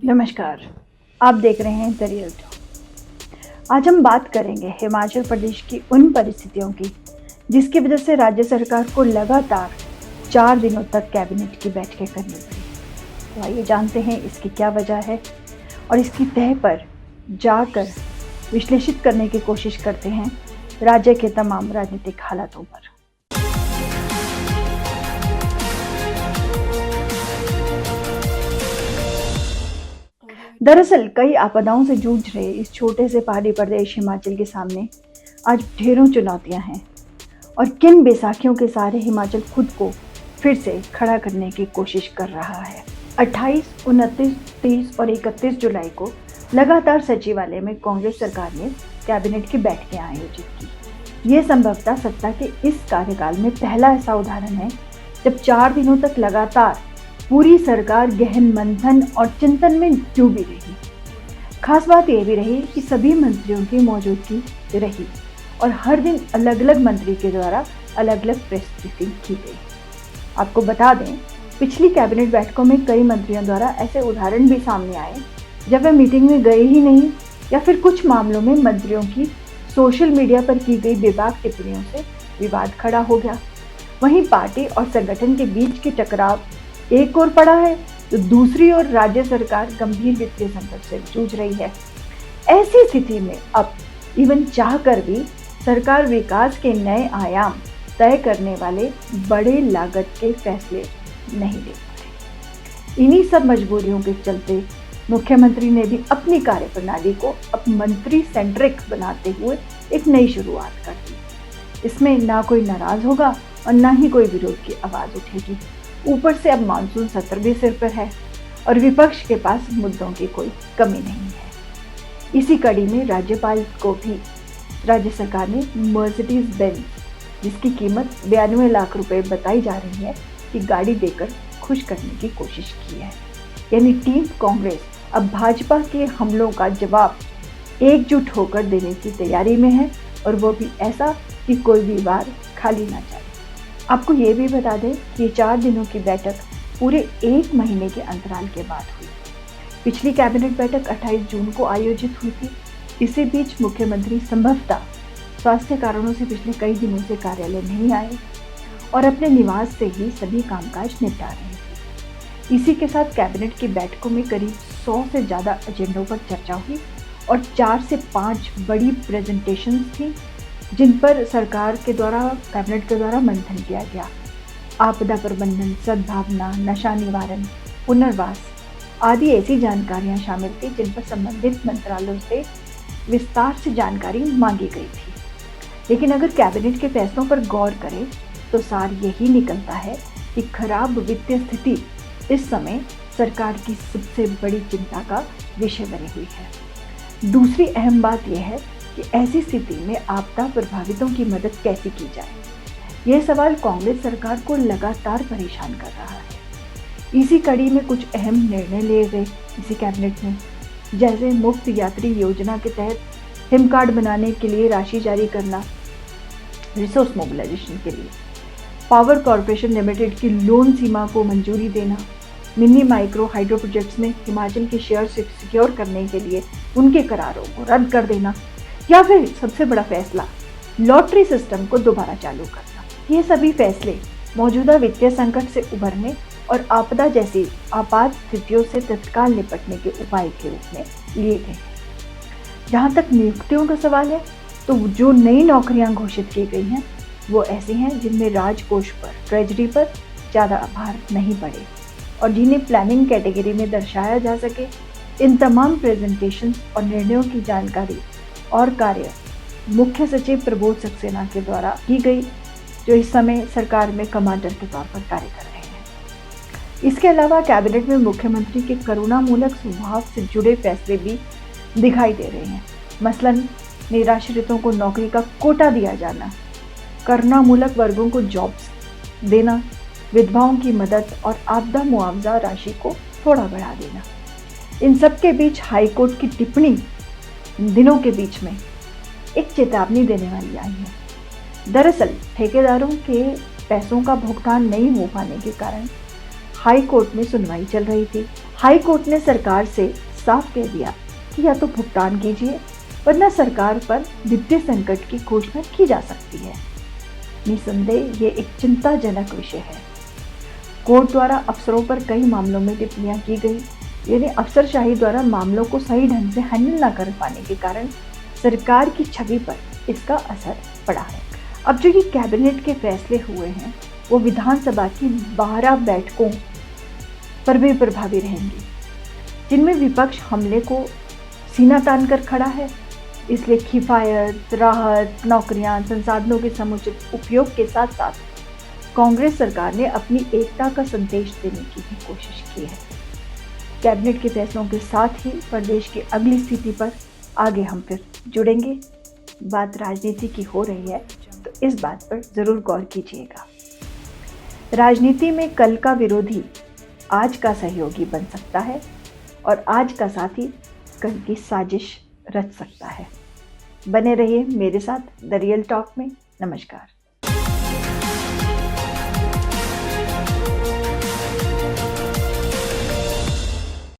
नमस्कार, आप देख रहे हैं द रियल टॉक। आज हम बात करेंगे हिमाचल प्रदेश की उन परिस्थितियों की जिसकी वजह से राज्य सरकार को लगातार 4 दिनों तक कैबिनेट की बैठकें करनी पड़ी। तो आइए जानते हैं इसकी क्या वजह है और इसकी तह पर जाकर विश्लेषित करने की कोशिश करते हैं राज्य के तमाम राजनीतिक हालातों पर। दरअसल कई आपदाओं से जूझ रहे इस छोटे से पहाड़ी प्रदेश हिमाचल के सामने आज ढेरों चुनौतियां हैं और किन बैसाखियों के सहारे हिमाचल खुद को फिर से खड़ा करने की कोशिश कर रहा है। 28, 29, 30 और 31 जुलाई को लगातार सचिवालय में कांग्रेस सरकार ने कैबिनेट की बैठकें आयोजित की। ये संभवतः सत्ता के इस कार्यकाल में पहला ऐसा उदाहरण है जब 4 दिनों तक लगातार पूरी सरकार गहन मंथन और चिंतन में डूबी रही। खास बात यह भी रही कि सभी मंत्रियों की मौजूदगी रही और हर दिन अलग अलग मंत्री के द्वारा अलग अलग प्रेस ब्रीफिंग की गई। आपको बता दें, पिछली कैबिनेट बैठकों में कई मंत्रियों द्वारा ऐसे उदाहरण भी सामने आए जब वे मीटिंग में गए ही नहीं या फिर कुछ मामलों में मंत्रियों की सोशल मीडिया पर की गई बेबाक टिप्पणियों से विवाद खड़ा हो गया। वहीं पार्टी और संगठन के बीच की टकराव एक ओर पड़ा है तो दूसरी ओर राज्य सरकार गंभीर वित्तीय संकट से जूझ रही है। ऐसी स्थिति में अब इवन चाहकर भी सरकार विकास के नए आयाम तय करने वाले बड़े लागत के फैसले नहीं ले पा रही। इन्हीं सब मजबूरियों के चलते मुख्यमंत्री ने भी अपनी कार्यप्रणाली को अब मंत्री सेंट्रिक बनाते हुए एक नई शुरुआत कर दी। इसमें ना कोई नाराज होगा और ना ही कोई विरोध की आवाज उठेगी। ऊपर से अब मानसून सत्र भी सिर पर है और विपक्ष के पास मुद्दों की कोई कमी नहीं है। इसी कड़ी में राज्यपाल को भी राज्य सरकार ने मर्सिडीज बेंज, जिसकी कीमत 92 लाख रुपए बताई जा रही है, की गाड़ी देकर खुश करने की कोशिश की है। यानी टीम कांग्रेस अब भाजपा के हमलों का जवाब एकजुट होकर देने की तैयारी में है और वो भी ऐसा कि कोई भी वार खाली ना जाए। आपको ये भी बता दें कि 4 दिनों की बैठक पूरे 1 महीने के अंतराल के बाद हुई। पिछली कैबिनेट बैठक 28 जून को आयोजित हुई थी। इसी बीच मुख्यमंत्री संभवतः स्वास्थ्य कारणों से पिछले कई दिनों से कार्यालय नहीं आए और अपने निवास से ही सभी कामकाज निपटा रहे थे। इसी के साथ कैबिनेट की बैठकों में करीब 100 से ज़्यादा एजेंडों पर चर्चा हुई और 4 से 5 बड़ी प्रेजेंटेशंस थी जिन पर सरकार के द्वारा कैबिनेट के द्वारा मंथन किया गया। आपदा प्रबंधन, सद्भावना, नशा निवारण, पुनर्वास आदि ऐसी जानकारियां शामिल थी जिन पर संबंधित मंत्रालयों से विस्तार से जानकारी मांगी गई थी। लेकिन अगर कैबिनेट के फैसलों पर गौर करें तो सार यही निकलता है कि खराब वित्तीय स्थिति इस समय सरकार की सबसे बड़ी चिंता का विषय बनी हुई है। दूसरी अहम बात यह है कि ऐसी स्थिति में आपदा प्रभावितों की मदद कैसे की जाए, यह सवाल कांग्रेस सरकार को लगातार परेशान कर रहा है। इसी कड़ी में कुछ अहम निर्णय लिए गए इसी कैबिनेट में, जैसे मुफ्त यात्री योजना के तहत हिम कार्ड बनाने के लिए राशि जारी करना, रिसोर्स मोबिलाइजेशन के लिए पावर कॉरपोरेशन लिमिटेड की लोन सीमा को मंजूरी देना, मिनी माइक्रो हाइड्रो प्रोजेक्ट्स में हिमाचल के शेयर सिक्योर करने के लिए उनके करारों को रद्द कर देना, या फिर सबसे बड़ा फैसला लॉटरी सिस्टम को दोबारा चालू करना। ये सभी फैसले मौजूदा वित्तीय संकट से उभरने और आपदा जैसी आपात स्थितियों से तत्काल निपटने के उपाय के रूप में लिए गए। जहाँ तक नियुक्तियों का सवाल है तो जो नई नौकरियां घोषित की गई हैं वो ऐसी हैं जिनमें राजकोष पर, ट्रेजरी पर ज़्यादा भार नहीं पड़े और जिन्हें प्लानिंग कैटेगरी में दर्शाया जा सके। इन तमाम प्रेजेंटेशंस और निर्णयों की जानकारी और कार्य मुख्य सचिव प्रबोध सक्सेना के द्वारा की गई, जो इस समय सरकार में कमांडर के तौर पर कार्य कर रहे हैं। इसके अलावा कैबिनेट में मुख्यमंत्री के करुणामूलक स्वभाव से जुड़े फैसले भी दिखाई दे रहे हैं। मसलन निराश्रितों को नौकरी का कोटा दिया जाना, करुणामूलक वर्गों को जॉब्स देना, विधवाओं की मदद और आपदा मुआवजा राशि को थोड़ा बढ़ा देना। इन सब के बीच हाईकोर्ट की टिप्पणी दिनों के बीच में एक चेतावनी देने वाली आई है। दरअसल ठेकेदारों के पैसों का भुगतान नहीं हो पाने के कारण हाई कोर्ट में सुनवाई चल रही थी। हाई कोर्ट ने सरकार से साफ कह दिया कि या तो भुगतान कीजिए वरना सरकार पर वित्तीय संकट की घोषणा की जा सकती है। निसंदेह ये एक चिंताजनक विषय है। कोर्ट द्वारा अफसरों पर कई मामलों में टिप्पणियां की गई, यानी अफसरशाही द्वारा मामलों को सही ढंग से हैंडल न कर पाने के कारण सरकार की छवि पर इसका असर पड़ा है। अब जो ये कैबिनेट के फैसले हुए हैं वो विधानसभा की 12 बैठकों पर भी प्रभावी रहेंगे, जिनमें विपक्ष हमले को सीना तान कर खड़ा है। इसलिए किफायत, राहत, नौकरियां, संसाधनों के समुचित उपयोग के साथ साथ कांग्रेस सरकार ने अपनी एकता का संदेश देने की भी कोशिश की है। कैबिनेट के फैसलों के साथ ही प्रदेश की अगली स्थिति पर आगे हम फिर जुड़ेंगे। बात राजनीति की हो रही है तो इस बात पर जरूर गौर कीजिएगा। राजनीति में कल का विरोधी आज का सहयोगी बन सकता है और आज का साथी कल की साजिश रच सकता है। बने रहिए मेरे साथ द रियल टॉक में। नमस्कार।